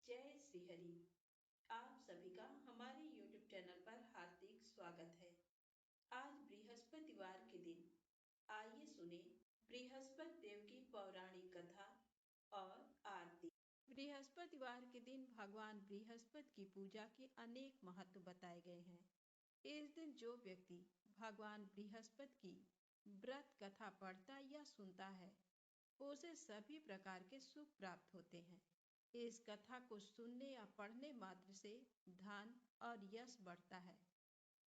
जय श्री हरि। आप सभी का हमारे YouTube चैनल पर हार्दिक स्वागत है। आज बृहस्पतिवार के दिन आइए सुने बृहस्पति देव की पौराणिक कथा और आरती। बृहस्पतिवार के दिन भगवान बृहस्पति की पूजा के अनेक महत्व बताए गए हैं। इस दिन जो व्यक्ति भगवान बृहस्पति की व्रत कथा पढ़ता या सुनता है, उसे सभी प्रकार के सुख प्राप्त होते हैं। इस कथा को सुनने या पढ़ने मात्र से धन और यश बढ़ता है,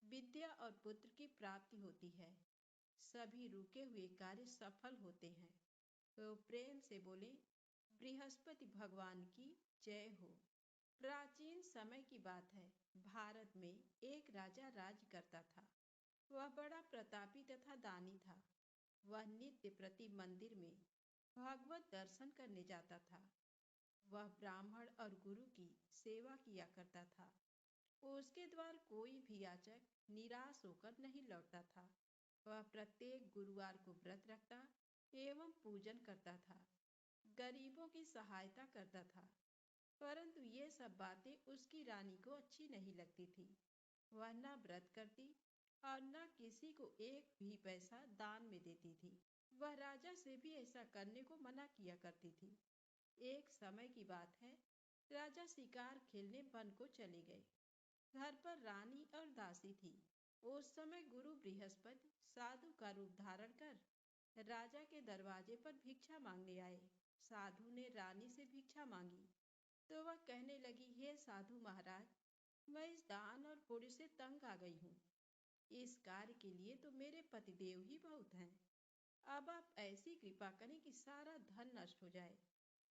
विद्या और पुत्र की प्राप्ति होती है, सभी रुके हुए कार्य सफल होते हैं। तो प्रेम से बोले बृहस्पति भगवान की जय हो। प्राचीन समय की बात है। भारत में एक राजा राज करता था। वह बड़ा प्रतापी तथा दानी था। वह नित्य प्रति मंदिर में भगवत दर्शन करने जाता था। वह ब्राह्मण और गुरु की सेवा किया करता था। उसके द्वार कोई भी याचक निराश होकर नहीं लौटता था। वह प्रत्येक गुरुवार को व्रत रखता एवं पूजन करता था, गरीबों की सहायता करता था। परंतु ये सब बातें उसकी रानी को अच्छी नहीं लगती थी। वह न व्रत करती और न किसी को एक भी पैसा दान में देती थी। वह राजा से भी ऐसा करने को मना किया करती थी। एक समय की बात है। राजा शिकार खेलने वन को चले गए। घर पर रानी और दासी थी। उस समय गुरु बृहस्पति साधु का रूप धारण कर राजा के दरवाजे पर भिक्षा मांगने आए। साधु ने रानी से भिक्षा मांगी तो वह कहने लगी, हे साधु महाराज, मैं इस दान और पुण्य से तंग आ गई हूँ। इस कार्य के लिए तो मेरे पतिदेव ही बहुत हैं। अब आप ऐसी कृपा करें कि सारा धन नष्ट हो जाए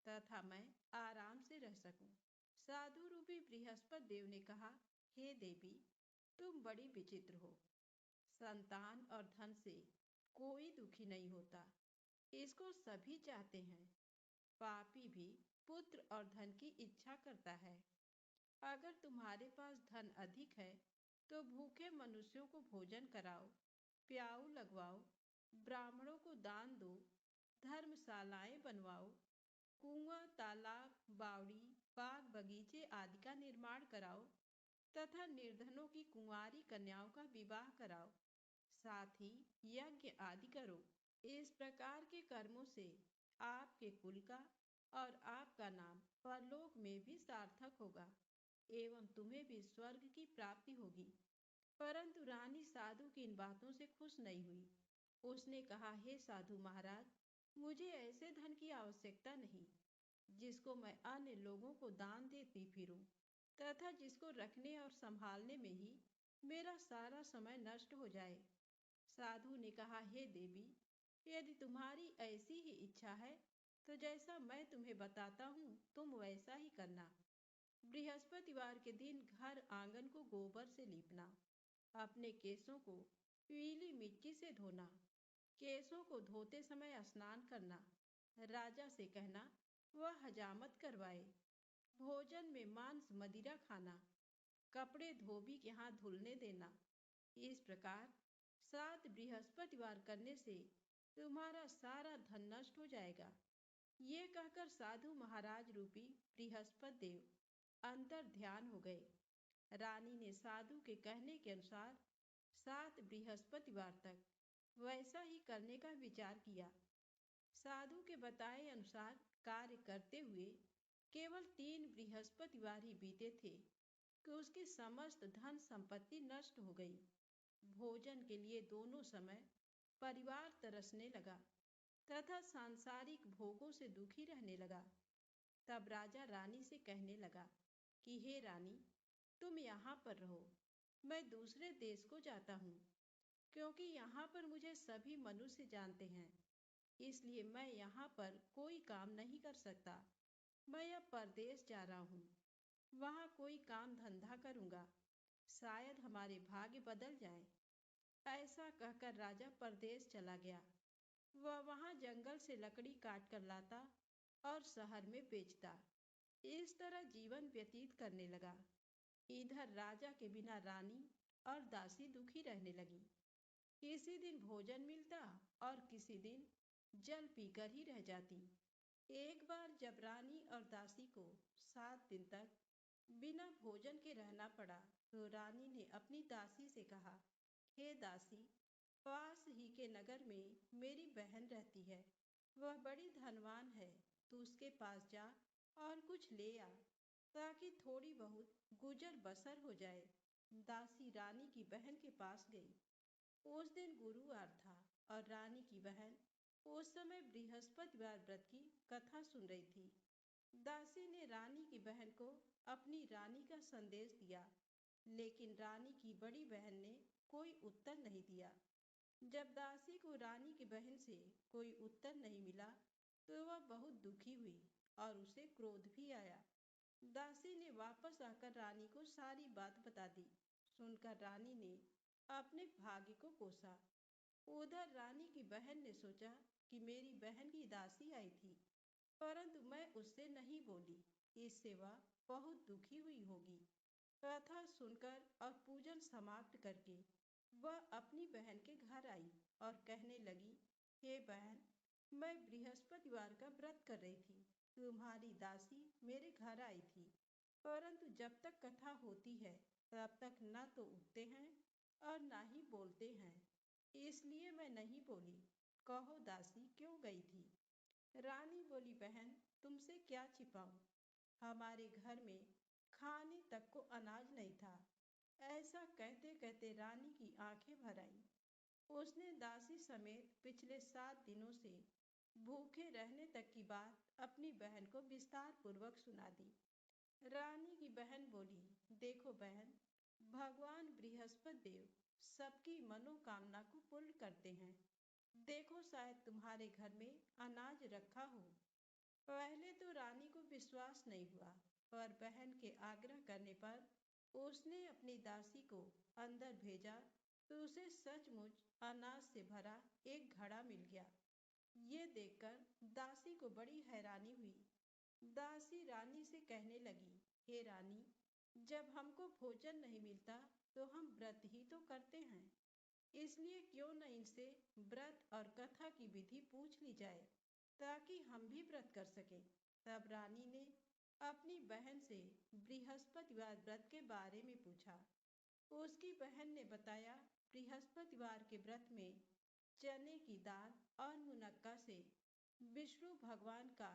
तथा मैं आराम से रह सकूं। साधु रूपी बृहस्पति देव ने कहा, हे देवी, तुम बड़ी विचित्र हो। संतान और धन से कोई दुखी नहीं होता, इसको सभी चाहते हैं। पापी भी पुत्र और धन की इच्छा करता है। अगर तुम्हारे पास धन अधिक है तो भूखे मनुष्यों को भोजन कराओ, प्याऊ लगवाओ, ब्राह्मणों को दान दो, धर्मशालाएं बनवाओ, कुआं, तालाब, बावड़ी, बाग बगीचे आदि का निर्माण कराओ तथा निर्धनों की कुंवारी कन्याओं का विवाह कराओ। साथ ही यज्ञ आदि करो। इस प्रकार के कर्मों से आपके कुल का और आपका नाम परलोक में भी सार्थक होगा एवं तुम्हें भी स्वर्ग की प्राप्ति होगी। परंतु रानी साधु की इन बातों से खुश नहीं हुई। उसने कहा, हे साधु महाराज, मुझे ऐसे धन की आवश्यकता नहीं जिसको मैं अन्य लोगों को दान देती फिरूं तथा जिसको रखने और संभालने में ही मेरा सारा समय नष्ट हो जाए। साधु ने कहा, हे देवी, यदि तुम्हारी ऐसी ही इच्छा है तो जैसा मैं तुम्हें बताता हूँ तुम वैसा ही करना। बृहस्पतिवार के दिन घर आंगन को गोबर से लीपना, अपने केसों को पीली मिट्टी से धोना, केसों को धोते समय स्नान करना, राजा से कहना वह हजामत करवाए, भोजन में मांस मदिरा खाना, कपड़े धोबी के हाथ धुलने देना। इस प्रकार 7 बृहस्पतिवार करने से तुम्हारा सारा धन नष्ट हो जाएगा। ये कहकर साधु महाराज रूपी बृहस्पति देव अंतर ध्यान हो गए। रानी ने साधु के कहने के अनुसार 7 बृहस्पतिवार तक वैसा ही करने का विचार किया। साधु के बताए अनुसार कार्य करते हुए केवल 3 बृहस्पतिवार ही बीते थे कि उसकी समस्त धन संपत्ति नष्ट हो गई। भोजन के लिए दोनों समय परिवार तरसने लगा तथा सांसारिक भोगों से दुखी रहने लगा। तब राजा रानी से कहने लगा कि हे रानी, तुम यहाँ पर रहो, मैं दूसरे देश को जाता हूँ, क्योंकि यहाँ पर मुझे सभी मनुष्य जानते हैं, इसलिए मैं यहाँ पर कोई काम नहीं कर सकता। मैं अब परदेश जा रहा हूँ, वहाँ कोई काम धंधा करूँगा, शायद हमारे भाग्य बदल जाए। ऐसा कहकर राजा परदेश चला गया। वह वहाँ जंगल से लकड़ी काट कर लाता और शहर में बेचता। इस तरह जीवन व्यतीत करने लगा। इधर राजा के बिना रानी और दासी दुखी रहने लगी। किसी दिन भोजन मिलता और किसी दिन जल पीकर ही रह जाती। एक बार जब रानी और दासी को 7 दिन तक बिना भोजन के रहना पड़ा तो रानी ने अपनी दासी से कहा, हे दासी, पास ही के नगर में मेरी बहन रहती है। वह बड़ी धनवान है। तू उसके पास जा और कुछ ले आ, ताकि थोड़ी बहुत गुजर बसर हो जाए। दासी रानी की बहन के पास गई। उस दिन गुरुवार था और रानी की बहन उस समय बृहस्पतिवार व्रत की कथा सुन रही थी। दासी ने रानी की बहन को अपनी रानी का संदेश दिया, लेकिन रानी की बड़ी बहन ने कोई उत्तर नहीं दिया। जब दासी को रानी की बहन से कोई उत्तर नहीं मिला तो वह बहुत दुखी हुई और उसे क्रोध भी आया। दासी ने वापस आकर रानी को सारी बात बता दी। सुनकर रानी ने अपने भाग्य को कोसा। उधर रानी की बहन ने सोचा कि मेरी बहन की दासी आई थी, परंतु मैं उससे नहीं बोली, इससे वह बहुत दुखी हुई होगी। कथा सुनकर और पूजन समाप्त करके वह अपनी बहन के घर आई और कहने लगी, हे बहन, मैं बृहस्पतिवार का व्रत कर रही थी। तुम्हारी दासी मेरे घर आई थी, परंतु जब तक कथा होती है तब तक न तो उठते हैं और न ही बोलते हैं, इसलिए मैं नहीं बोली। कहो दासी क्यों गई थी? रानी बोली, बहन, तुमसे क्या छिपाऊं? हमारे घर में खाने तक को अनाज नहीं था। ऐसा कहते कहते रानी की आंखें भर आईं। उसने दासी समेत पिछले 7 दिनों से भूखे रहने तक की बात अपनी बहन को विस्तार पूर्वक सुना दी। रानी की बहन बोली, देखो बहन, भगवान बृहस्पति देव सबकी मनोकामना को पूर्ण करते हैं। देखो, शायद तुम्हारे घर में अनाज रखा हो। पहले तो रानी को विश्वास नहीं हुआ, पर बहन के आग्रह करने पर उसने अपनी दासी को अंदर भेजा तो उसे सचमुच अनाज से भरा एक घड़ा मिल गया। ये देखकर दासी को बड़ी हैरानी हुई। दासी रानी से कहने लगी, हे रानी, जब हमको भोजन नहीं मिलता तो हम व्रत ही तो करते हैं, इसलिए क्यों न इनसे व्रत और कथा की विधि पूछ ली जाए, ताकि हम भी व्रत कर सकें। तब रानी ने अपनी बहन से बृहस्पतिवार व्रत के बारे में पूछा। उसकी बहन ने बताया, बृहस्पतिवार के व्रत में चने की दाल और मुनक्का से विष्णु भगवान का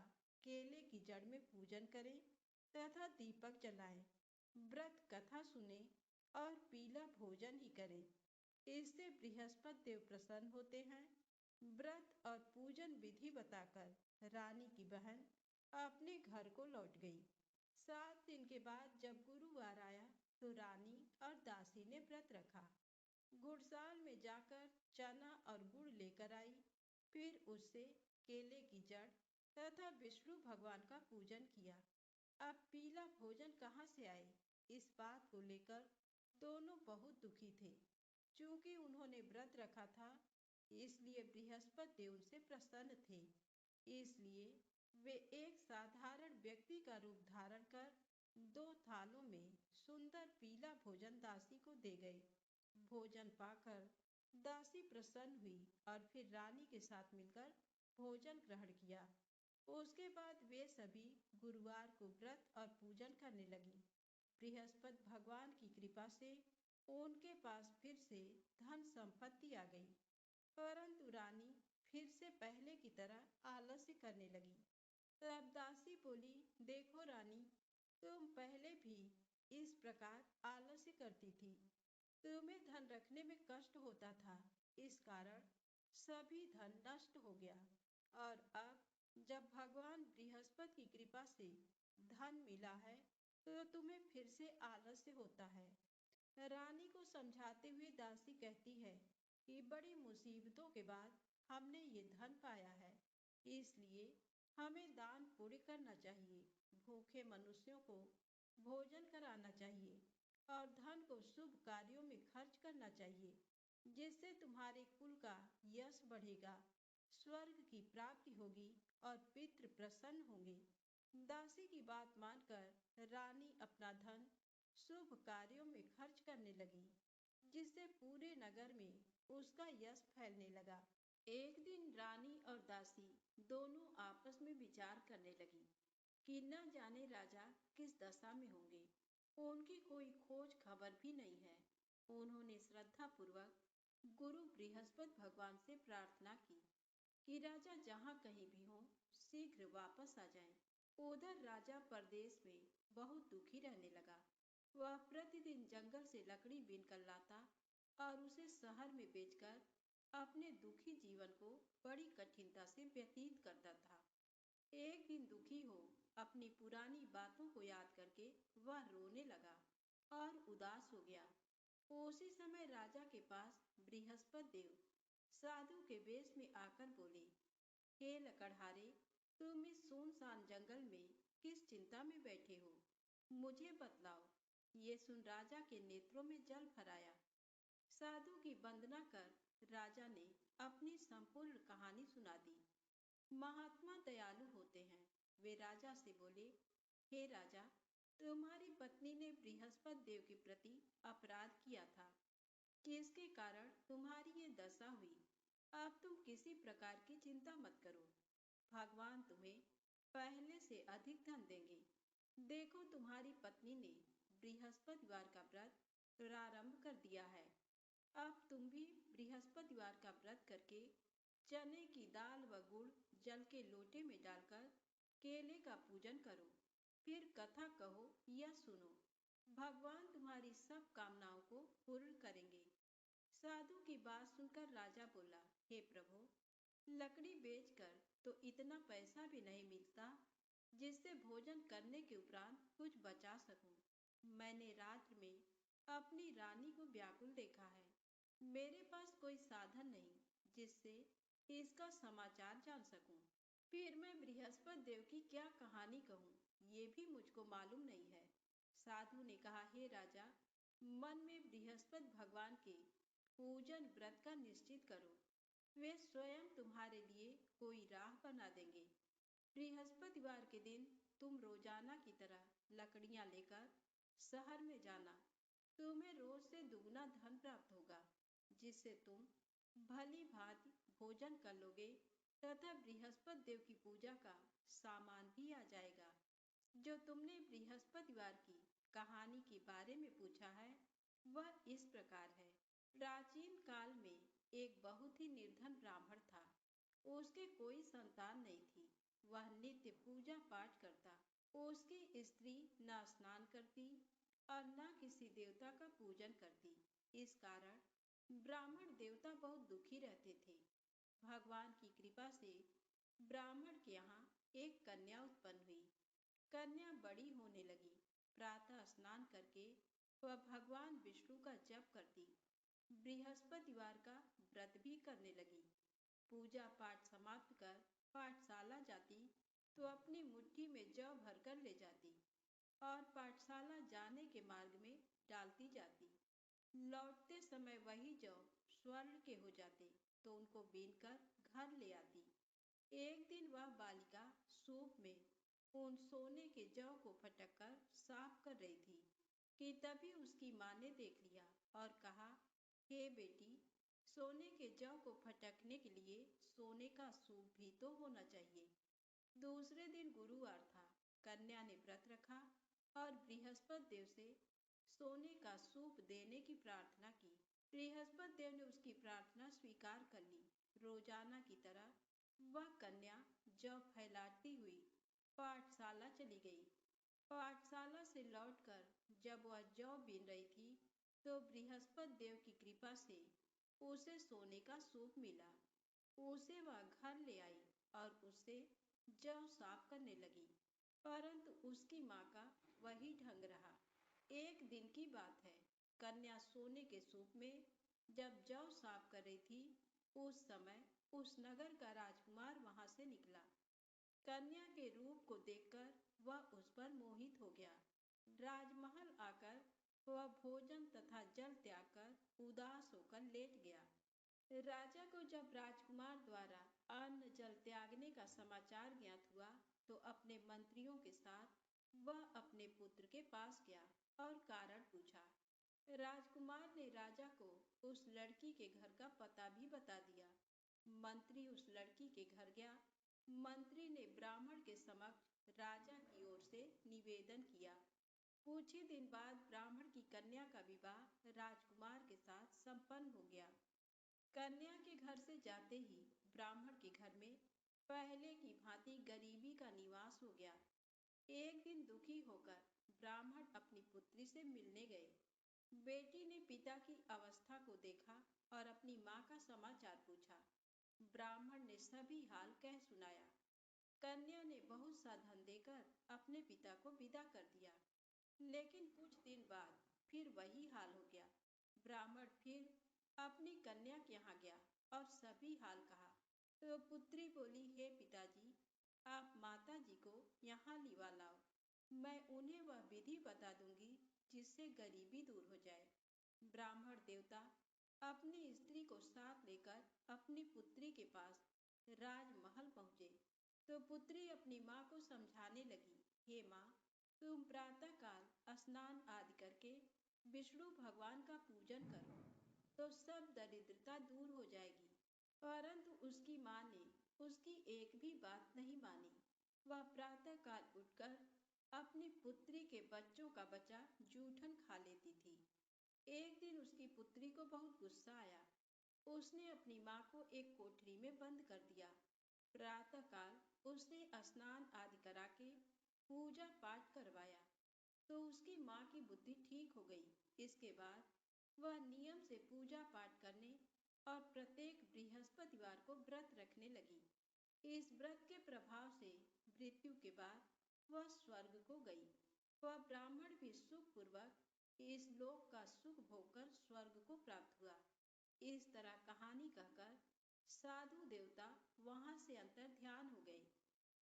केले की जड़ में पूजन करें तथा दीपक जलाएं, व्रत कथा सुने और पीला भोजन ही करें। इससे बृहस्पति देव प्रसन्न होते हैं। व्रत और पूजन विधि बताकर रानी की बहन अपने घर को लौट गई। 7 दिन के बाद जब गुरुवार आया तो रानी और दासी ने व्रत रखा। गुड़साल में जाकर चना और गुड़ लेकर आई, फिर उससे केले की जड़ तथा विष्णु भगवान का पूजन किया। अब पीला भोजन कहाँ से आए, इस बात को लेकर दोनों बहुत दुखी थे। चूंकि उन्होंने व्रत रखा था, इसलिए बृहस्पति देव उनसे प्रसन्न थे। इसलिए वे एक साधारण व्यक्ति का रूप धारण कर 2 थालों में सुंदर पीला भोजन दासी को दे गए। भोजन पाकर दासी प्रसन्न हुई और फिर रानी के साथ मिलकर भोजन ग्रहण किया। उसके बाद वे सभी गुरुवार को व्रत और पूजन करने लगी। बृहस्पति भगवान की कृपा से उनके पास फिर से धन संपत्ति आ गई, परंतु रानी फिर से पहले की तरह आलस्य करने लगी। तब दासी बोली, देखो रानी, तुम पहले भी इस प्रकार आलस्य करती थी। तुम्हें धन रखने में कष्ट होता था, इस कारण सभी धन नष्ट हो गया, और अब जब भगवान बृहस्पति की कृपा से धन मिला है तो तुम्हें फिर से आलस्य होता है। रानी को समझाते हुए दासी कहती है कि बड़ी मुसीबतों के बाद हमने ये धन पाया है, इसलिए हमें दान पुण्य करना चाहिए, भूखे मनुष्यों को भोजन कराना चाहिए और धन को शुभ कार्यों में खर्च करना चाहिए, जिससे तुम्हारे कुल का यश बढ़ेगा, स्वर्ग की प्राप्ति होगी और पितृ प्रसन्न होंगे। दासी की बात मानकर रानी अपना धन शुभ कार्यों में खर्च करने लगी, जिससे पूरे नगर में उसका यश फैलने लगा। एक दिन रानी और दासी दोनों आपस में विचार करने लगी कि न जाने राजा किस दशा में होंगे। उनकी कोई खोज खबर भी नहीं है। उन्होंने श्रद्धा पूर्वक गुरु बृहस्पति भगवान से प्रार्थना की कि राजा जहाँ कहीं भी हो शीघ्र वापस आ जाएं। उधर राजा परदेश में बहुत दुखी रहने लगा। वह प्रतिदिन जंगल से लकड़ी बीनकर लाता और उसे शहर में बेचकर अपने दुखी जीवन को बड़ी कठिनता से व्यतीत करता था। एक दिन दुखी हो अपनी पुरानी बातों को याद करके वह रोने लगा और उदास हो गया। उसी समय राजा के पास बृहस्पति देव साधु के वेश में आकर बोले, हे लकड़हारे, तुम इस सुनसान जंगल में किस चिंता में बैठे हो, मुझे बतलाओ। ये सुन राजा के नेत्रों में जल भर आया। साधु की वंदना कर राजा ने अपनी संपूर्ण कहानी सुना दी। महात्मा दयालु होते हैं। वे राजा से बोले, हे राजा, तुम्हारी पत्नी ने बृहस्पति देव के प्रति अपराध किया था, जिसके कारण तुम्हारी ये दशा हुई। अब तुम किसी प्रकार की चिंता मत करो। भगवान तुम्हें पहले से अधिक धन देंगे। देखो, तुम्हारी पत्नी ने बृहस्पतिवार का व्रत प्रारंभ कर दिया है। अब तुम भी बृहस्पतिवार का व्रत करके चने की दाल व गुड़ जल के लोटे में डालकर केले का पूजन करो। फिर कथा कहो या सुनो। भगवान तुम्हारी सब कामनाओं को पूर्ण करेंगे। साधु की बात सुनकर राजा बोला, हे प्रभु, लकड़ी बेचकर तो इतना पैसा भी नहीं मिलता जिससे भोजन करने के उपरांत कुछ बचा सकूं। मैंने रात्र में अपनी रानी को व्याकुल देखा है। मेरे पास कोई साधन नहीं जिससे इसका समाचार जान सकूं। फिर मैं बृहस्पति देव की क्या कहानी कहूँ, ये भी मुझको मालूम नहीं है। साधु ने कहा, हे राजा, मन में बृहस्पति भगवान के पूजन व्रत का निश्चित करो। वे स्वयं तुम्हारे लिए कोई राह बना देंगे। बृहस्पतिवार के दिन तुम रोजाना की तरह लकड़ियां लेकर शहर में जाना। तुम्हें रोज से दुगना धन प्राप्त होगा, जिससे तुम भली भांति भोजन कर लोगे तथा बृहस्पति देव की पूजा का सामान भी आ जाएगा। जो तुमने बृहस्पतिवार की कहानी के बारे में पूछा है, वह इस प्रकार है। प्राचीन काल में एक बहुत ही निर्धन ब्राह्मण था। उसके कोई संतान नहीं थी। वह नित्य पूजा पाठ करता। उसकी स्त्री न स्नान करती और न किसी देवता का पूजन करती। इस कारण ब्राह्मण देवता बहुत दुखी रहते थे। भगवान की कृपा से ब्राह्मण के यहाँ एक कन्या उत्पन्न हुई। कन्या बड़ी होने लगी। प्रातः स्नान करके वह भगवान विष्णु का जप करती। बृहस्पतिवार का व्रत भी करने लगी। पूजा पाठ समाप्त कर पाठशाला जाती तो अपनी मुट्ठी में जौ भरकर ले जाती और पाठशाला जाने के मार्ग में डालती जाती। लौटते समय वही जौ स्वर्ण के हो जाते तो उनको बीनकर घर ले आती। एक दिन वह बालिका सूप में उन सोने के जौ को फटक कर साफ कर रही थी कि तभी उसकी माँ ने देख लिया और कहा, हे बेटी, सोने के जौ को फटकने के लिए सोने का सूप भी तो होना चाहिए। दूसरे दिन गुरुवार था। कन्या ने व्रत रखा और बृहस्पति देव से सोने का सूप देने की प्रार्थना की। बृहस्पति देव ने उसकी प्रार्थना स्वीकार कर ली। रोजाना की तरह वह कन्या जौ फैलाती हुई पाठशाला चली गई। पाठशाला से लौटकर जब वह जौ बीन रही थी तो बृहस्पति देव की कृपा से उसे सोने का सूप मिला। उसे वह घर ले आई और उससे जौ साफ करने लगी, परंतु उसकी माँ का वही ढंग रहा। एक दिन की बात है। कन्या सोने के सूप में जब जौ साफ कर रही थी, उस समय उस नगर का राजकुमार वहां से निकला। कन्या के रूप को देखकर वह उस पर मोहित हो गया। राजमहल आकर वह भोजन तथा जल त्याग कर उदास होकर लेट गया। राजा को जब राजकुमार द्वारा अन्न जल त्यागने का समाचार ज्ञात हुआ तो अपने मंत्रियों के साथ वह अपने पुत्र के पास गया और कारण पूछा। राजकुमार ने राजा को उस लड़की के घर का पता भी बता दिया। मंत्री उस लड़की के घर गया। मंत्री ने ब्राह्मण के समक्ष राजा की निवेदन किया। कुछ ही दिन बाद ब्राह्मण की कन्या का विवाह राजकुमार के साथ संपन्न हो गया। कन्या के घर से जाते ही ब्राह्मण के घर में पहले की भांति गरीबी का निवास हो गया। एक दिन दुखी होकर ब्राह्मण अपनी पुत्री से मिलने गए। बेटी ने पिता की अवस्था को देखा और अपनी माँ का समाचार पूछा। ब्राह्मण ने सभी हाल कह सुनाया। कन्या ने बहुत सा धन देकर अपने पिता को विदा कर दिया। लेकिन कुछ दिन बाद फिर वही हाल हो गया। ब्राह्मण फिर अपनी कन्या के यहाँ गया और सभी हाल कहा। तो पुत्री बोली, हे पिताजी, आप माता जी को यहाँ लिवा लाओ। मैं उन्हें वह विधि बता दूंगी जिससे गरीबी दूर हो जाए। ब्राह्मण देवता अपनी स्त्री को साथ लेकर अपनी पुत्री के पास राजमहल पहुँचे। तो पुत्री अपनी माँ को समझाने लगी, हे माँ, तुम प्रातः काल स्नान आदि करके विष्णु भगवान का पूजन करो तो सब दरिद्रता दूर हो जाएगी। परंतु उसकी माँ ने उसकी एक भी बात नहीं मानी। वह प्रातः काल उठकर अपनी पुत्री के बच्चों का बचा जूठन खा लेती थी। एक दिन उसकी पुत्री को बहुत गुस्सा आया। उसने अपनी माँ को एक कोठरी में बंद कर दिया। प्रातः काल उसने स्नान आदि करा के पूजा पाठ करवाया तो उसकी माँ की बुद्धि ठीक हो गई। इसके बाद वह नियम से पूजा पाठ करने और प्रत्येक बृहस्पतिवार को व्रत रखने लगी। इस व्रत के प्रभाव से मृत्यु के बाद वह स्वर्ग को गई। वह ब्राह्मण भी सुख पूर्वक इस लोक का सुख भोगकर स्वर्ग को प्राप्त हुआ। इस तरह कहानी कहकर साधु देवता वहां से अंतर ध्यान हो गए।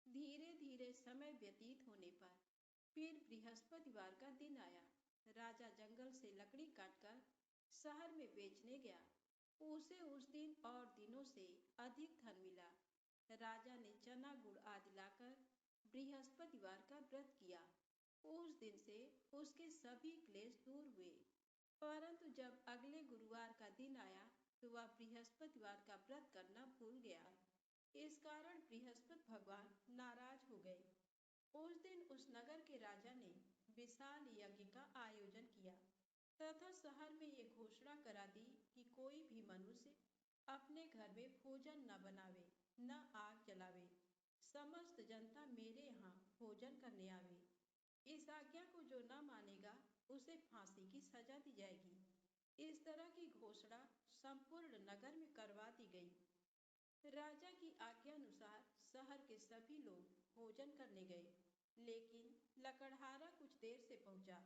धीरे धीरे समय व्यतीत होने पर फिर बृहस्पतिवार का दिन आया। राजा जंगल से लकड़ी काटकर शहर में बेचने गया। उसे उस दिन और दिनों से अधिक धन मिला। राजा ने चना गुड़ आदि लाकर बृहस्पतिवार का व्रत किया। उस दिन से उसके सभी क्लेश दूर हुए। परंतु जब अगले गुरुवार का दिन आया तो वह बृहस्पतिवार का व्रत करना भूल गया। इस कारण बृहस्पति भगवान नाराज हो गए। उस दिन उस नगर के राजा ने विशाल यज्ञ का आयोजन किया तथा शहर में ये घोषणा करा दी कि कोई भी मनुष्य अपने घर में भोजन न बनावे, न आग जलावे। समस्त जनता मेरे यहाँ भोजन करने आवे। इस आज्ञा को जो न मानेगा उसे फांसी की सजा दी जाएगी। इस तरह की घोषणा संपूर्ण नगर में करवा दी गई। राजा की आज्ञा अनुसार शहर के सभी लोग भोजन करने गए, लेकिन लकड़हारा कुछ देर से पहुंचा।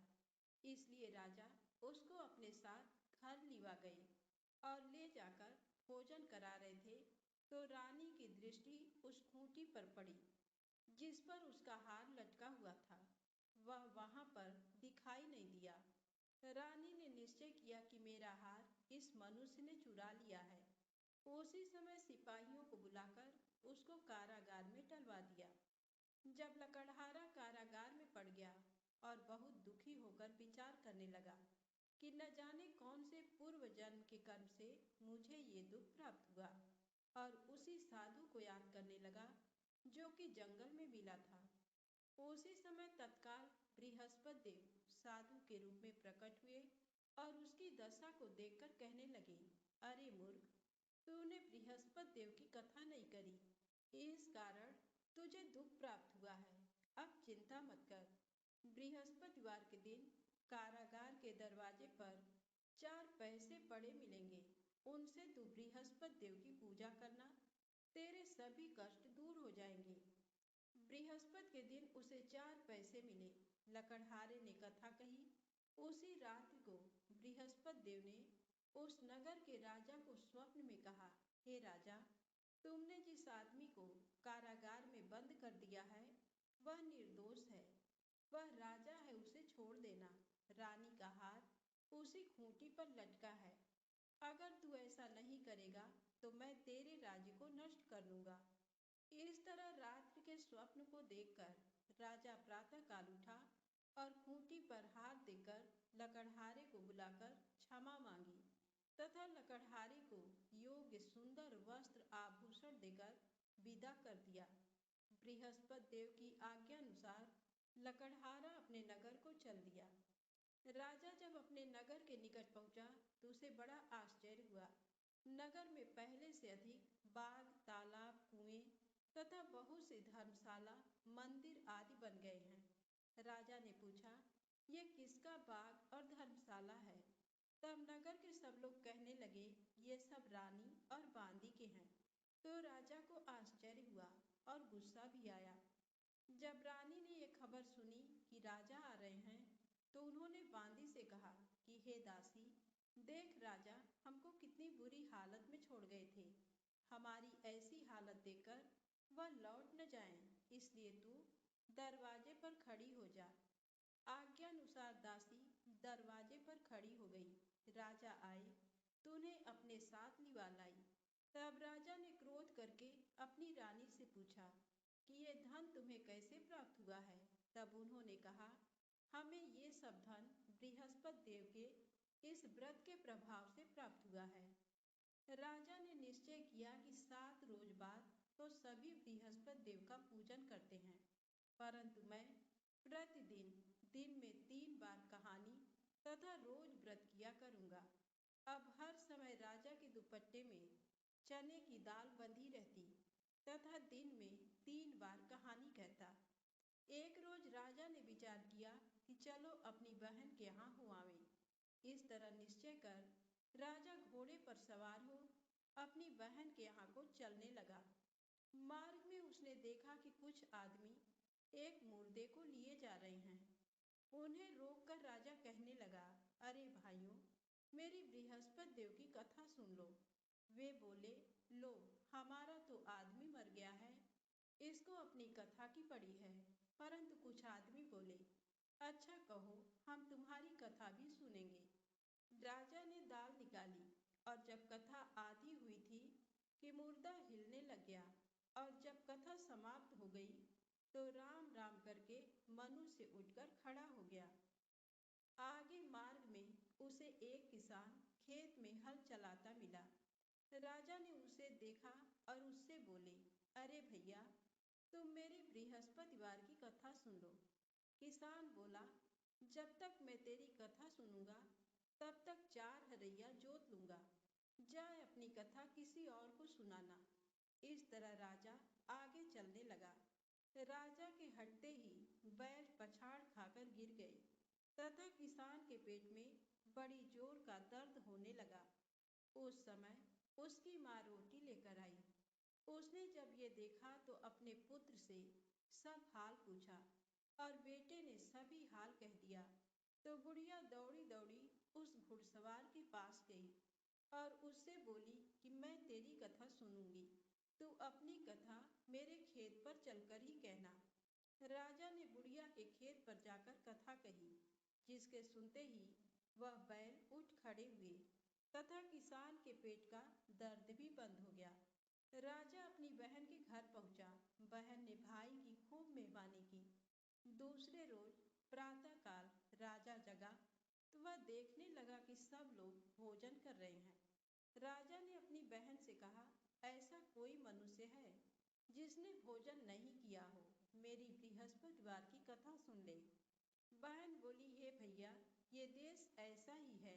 इसलिए राजा उसको अपने साथ घर लिवा गए और ले जाकर भोजन करा रहे थे तो रानी की दृष्टि उस खूंटी पर पड़ी जिस पर उसका हार लटका हुआ था। वह वहां पर दिखाई नहीं दिया। रानी ने निश्चय किया कि मेरा हार इस मनुष्य ने चुरा लिया है। उसी समय सिपाहियों को बुलाकर उसको कारागार में डलवा दिया। जब लकड़हारा कारागार में पड़ गया और बहुत दुखी होकर विचार करने लगा कि न जाने कौन से पूर्व जन्म के कर्म से मुझे ये दुख प्राप्त हुआ, और उसी साधु को याद करने लगा जो कि जंगल में मिला था। उसी समय तत्काल बृहस्पति देव साधु के रूप में प्रकट हुए और उसकी दशा को देखकर कहने लगे, अरे मूर्ख, तूने बृहस्पति देव की कथा नहीं करी, इस कारण तुझे दुख प्राप्त हुआ है। अब चिंता मत कर। बृहस्पतिवार के दिन कारागार के दरवाजे पर 4 पैसे पड़े मिलेंगे। उनसे तू बृहस्पति देव की पूजा करना, तेरे सभी कष्ट दूर हो जाएंगे। बृहस्पति के दिन उसे 4 पैसे मिले। लकड़हारे ने कथा कही। उसी रात को बृहस्पति देव ने उस नगर के राजा को स्वप्न में कहा, हे राजा, तुमने जिस आदमी को कारागार में बंद कर दिया है वह निर्दोष है। वह राजा है, उसे छोड़ देना। रानी का हार उसी खूंटी पर लटका है। अगर तू ऐसा नहीं करेगा तो मैं तेरे राज्य को नष्ट कर दूंगा। इस तरह रात्रि के स्वप्न को देखकर राजा प्रातः काल उठा और खूंटी पर हाथ देकर लकड़हारे को बुलाकर क्षमा मांगी तथा लकड़हारे को योग्य सुंदर वस्त्र आभूषण देकर विदा कर दिया। बृहस्पति देव की आज्ञा अनुसार लकड़हारा अपने नगर को चल दिया। राजा जब अपने नगर के निकट पहुंचा तो उसे बड़ा आश्चर्य हुआ। नगर में पहले से अधिक बाग, तालाब, कुएं तथा बहुत सी धर्मशाला, मंदिर आदि बन गए हैं। राजा ने पूछा, ये किसका बाग और धर्मशाला है? तब नगर के सब लोग कहने लगे, ये सब रानी और बांदी के हैं। तो राजा को आश्चर्य हुआ और गुस्सा भी आया। जब रानी ने ये खबर सुनी कि राजा आ रहे हैं, तो उन्होंने बांदी से कहा कि हे दासी, देख राजा हमको कितनी बुरी हालत में छोड़ गए थे। हमारी ऐसी हालत देखकर वह लौट न जाएं, इसलिए तू दरवाजे पर खड़ी हो जा। आज्ञानुसार दासी दरवाजे पर खड़ी हो गई। राजा आए तो उन्हें अपने साथ लिवा लाई। तब राजा ने क्रोध करके अपनी रानी से पूछा कि ये धन तुम्हें कैसे प्राप्त हुआ है? तब उन्होंने कहा, हमें ये सब धन बृहस्पति देव के इस व्रत के प्रभाव से प्राप्त हुआ है। राजा ने निश्चय किया कि 7 रोज बाद तो सभी बृहस्पति देव का पूजन करते हैं, परंतु मैं प्रतिदिन दिन में 3 बार कहानी तथा रोज व्रत किया करूंगा। अब हर समय राजा के दुपट्टे में चने की दाल बंधी रहती तथा दिन में 3 बार कहानी कहता। एक रोज राजा ने विचार किया कि चलो अपनी बहन के यहाँ हो आवें। इस तरह निश्चय कर राजा घोड़े पर सवार हो अपनी बहन के यहाँ को चलने लगा। मार्ग में उसने देखा कि कुछ आदमी एक मुर्दे को लिए जा रहे हैं। उन्हें रोककर राजा कहने लगा, अरे भाइयों, मेरी बृहस्पति देव की कथा सुन लो। वे बोले, लो हमारा तो आदमी मर गया है, इसको अपनी कथा की पड़ी है। परंतु कुछ आदमी बोले, अच्छा कहो, हम तुम्हारी कथा भी सुनेंगे। राजा ने दाल निकाली और जब कथा आधी हुई थी कि मुर्दा हिलने लग गया, और जब कथा समाप्त हो गई तो राम राम करके मनुष्य उठकर खड़ा हो गया। आगे मार्ग में उसे एक किसान खेत में हल चलाता मिला। राजा ने उसे देखा और उससे बोले, अरे भैया, तुम मेरी बृहस्पतिवार की कथा सुन लो। किसान बोला, जब तक मैं तेरी कथा सुनूंगा तब तक 4 हरैया जोत लूंगा। जाए अपनी कथा किसी और को सुनाना। इस तरह राजा आगे चलने लगा। राजा के हटते ही बैल पछाड़ खाकर गिर गए तथा किसान के पेट में बड़ी जोर का दर्द होने लगा। उस समय उसकी माँ रोटी लेकर आई। उसने जब ये देखा तो अपने पुत्र से सब हाल पूछा और बेटे ने सभी हाल कह दिया। तो बुढ़िया दौड़ी दौड़ी उस घुड़सवार के पास गई और उससे बोली कि मैं तेरी कथा सुनूंगी, तू अपनी कथा मेरे खेत पर चलकर ही कहना। राजा ने बुढ़िया के खेत पर जाकर कथा कही, जिसके सुनते ही वह बैल उठ खड़े हुए तथा किसान के पेट का दर्द भी बंद हो गया। राजा अपनी बहन के घर पहुंचा। बहन ने भाई की खूब मेहमानी की। दूसरे रोज प्रातःकाल राजा जगा तो वह देखने लगा कि सब लोग भोजन कर रहे हैं। राजा ने अपनी बहन से कहा, ऐसा कोई मनुष्य है जिसने भोजन नहीं किया हो, मेरी बृहस्पतिवार की कथा सुन ले। बहन बोली, हे भैया, ये देश ऐसा ही है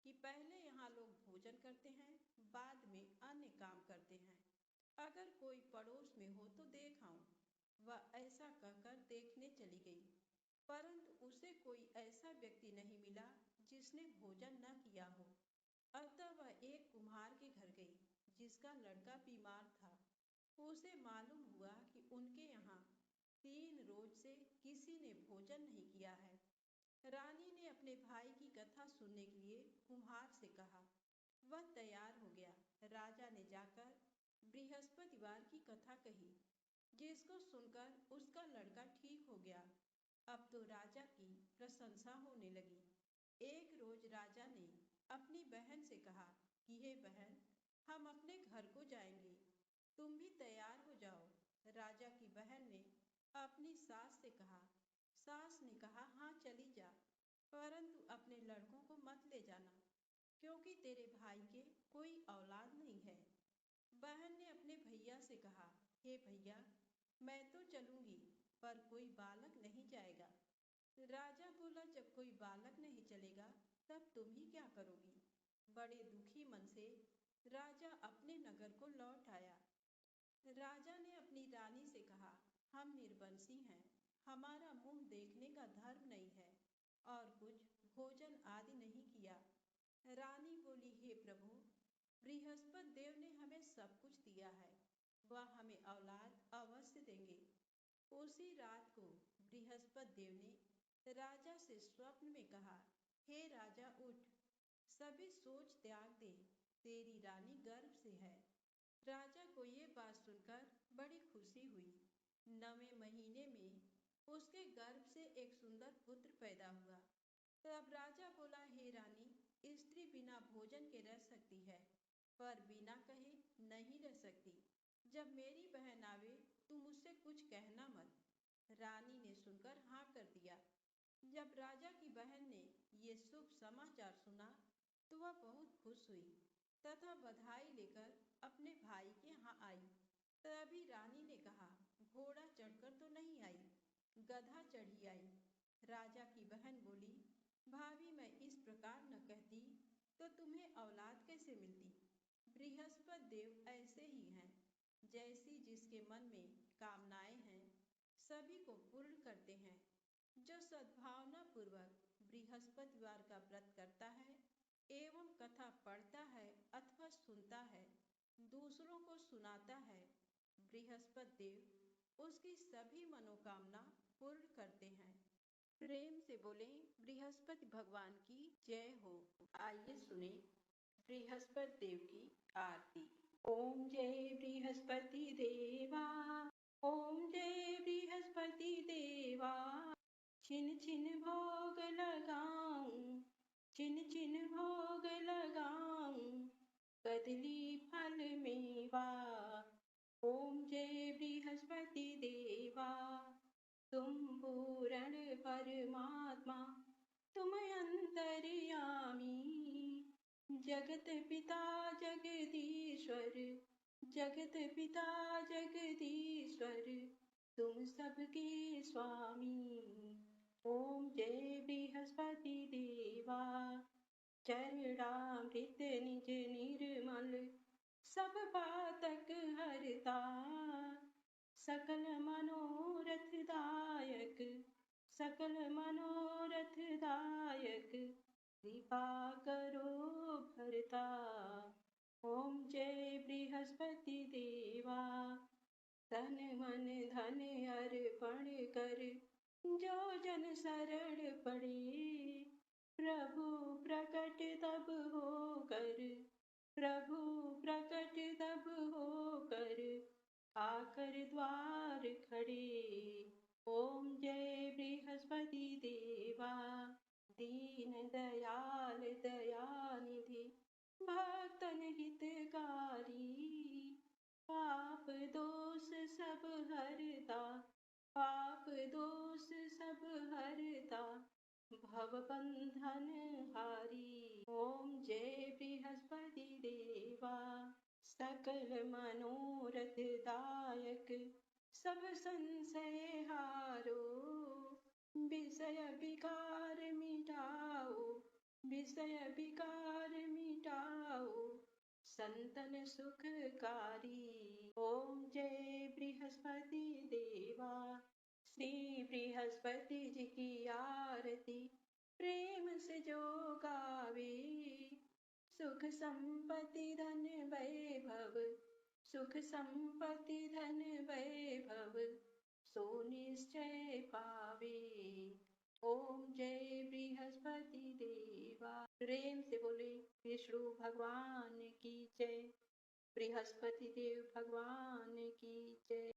कि पहले यहाँ लोग भोजन करते हैं, बाद में अन्य काम करते हैं। अगर कोई पड़ोस में हो तो देख आऊं। वह ऐसा कहकर देखने चली गई, परंतु उसे कोई ऐसा व्यक्ति नहीं मिला जिसने भोजन न किया हो। अतः वह एक कुम्हार के घर गई, जिसका लड़का बीमार था। उसे मालूम हुआ कि उनके यहाँ 3 रोज से किसी ने भोजन नहीं किया है। रानी ने अपने भाई की कथा सुनने के लिए कुम्हार से कहा। वह तैयार हो गया। राजा ने जाकर बृहस्पतिवार की कथा कही, जिसको सुनकर उसका लड़का ठीक हो गया। अब तो राजा की प्रशंसा होने लगी। एक रोज राजा ने अपनी बहन से कहा कि हे बहन, हम अपने घर को जाएंगे, तुम भी तैयार हो जाओ। राजा की बहन ने अपनी सास से कहा। सास ने कहा, हाँ चली जा, परंतु अपने लड़कों को मत ले जाना, क्योंकि तेरे भाई के कोई औलाद नहीं है। बहन ने अपने भैया से कहा, हे भैया, मैं तो चलूंगी, पर कोई बालक नहीं जाएगा। राजा बोला, जब कोई बालक नहीं चलेगा तब तुम ही क्या करोगी? बड़े दुखी मन से राजा अपने नगर को लौट आया। राजा ने अपनी रानी से कहा, हम निर्वंशी हैं, हमारा मुंह देखने का धर्म नहीं है और कुछ भोजन आदि नहीं किया। रानी बोली, हे प्रभु, बृहस्पति देव ने हमें सब कुछ दिया है, वह हमें औलाद अवश्य देंगे। उसी रात को बृहस्पति देव ने राजा से स्वप्न में कहा, हे राजा उठ, सभी सोच त्याग दे, तेरी रानी गर्भ से है। राजा को ये बात सुनकर बड़ी खुशी हुई। 9वें महीने में उसके गर्भ से एक सुंदर पुत्र पैदा हुआ। तब राजा बोला, हे रानी, स्त्री बिना भोजन के रह सकती है, पर बिना कहे नहीं रह सकती। जब मेरी बहन आवे तुम उससे कुछ कहना मत। रानी ने सुनकर हाँ कर दिया। जब राजा की बहन ने ये शुभ समाचार सुना तो वह बहुत खुश हुई तथा बधाई लेकर अपने भाई के यहाँ आई। तभी रानी ने कहा, घोड़ा चढ़कर तो नहीं आई, गधा चढ़ी आई। राजा की बहन बोली, भाभी, मैं इस प्रकार न कहती तो तुम्हें औलाद कैसे मिलती? बृहस्पति देव ऐसे ही हैं, जैसी जिसके मन में कामनाएं हैं सभी को पूर्ण करते हैं। जो सद्भावना पूर्वक बृहस्पतिवार का व्रत करता है एवं कथा पढ़ता है अथवा सुनता है, दूसरों को सुनाता है, बृहस्पति देव उसकी सभी मनोकामना पूर्ण करते हैं। प्रेम से बोले, बृहस्पति भगवान की जय हो। आइए सुने बृहस्पति देव की आरती। ओम जय बृहस्पति देवा, ओम जय बृहस्पति देवा। छिन छिन भोग लगाऊं, छिन छिन भोग लगाऊं, कदली फल मेवा। ओम जय बृहस्पति देवा, तुम पूर्ण परमात्मा, तुम अंतर्यामी, जगत पिता जगदीश्वर, जगत पिता जगदीश्वर, तुम सबके स्वामी। ओम जय बृहस्पति देवा, चरणामृत निज निर्मल, सब पातक हरता, सकल मनोरथ दायक, सकल मनोरथ दायक, कृपा करो भरता। ओम जय बृहस्पति देवा, तन मन धन अर्पण कर, जो जन शरण पड़े, प्रभु प्रकट तब होकर, प्रभु प्रकट तब होकर, आकर द्वार खड़े। ओम जय बृहस्पति देवा, दीन दयाल दयानिधि, भक्तन हितकारी, पाप दोष सब हरता, पाप दोष सब हरता, भव बंधन हारी। ओम जय बृहस्पति देवा, सकल मनोरथ दायक, सब संशय हारो, विषय विकार मिटाओ, विषय विकार मिटाओ, संतन सुखकारी। ओम जय बृहस्पति देवा, श्री बृहस्पति जी की आरती प्रेम से जो गावे, सुख संपत्ति धन वैभव, सुख संपत्ति धन वैभव, सो निश्चय पावे। ओम जय बृहस्पति देवा। प्रेम से बोले विष्णु भगवान की जय, बृहस्पति देव भगवान की जय।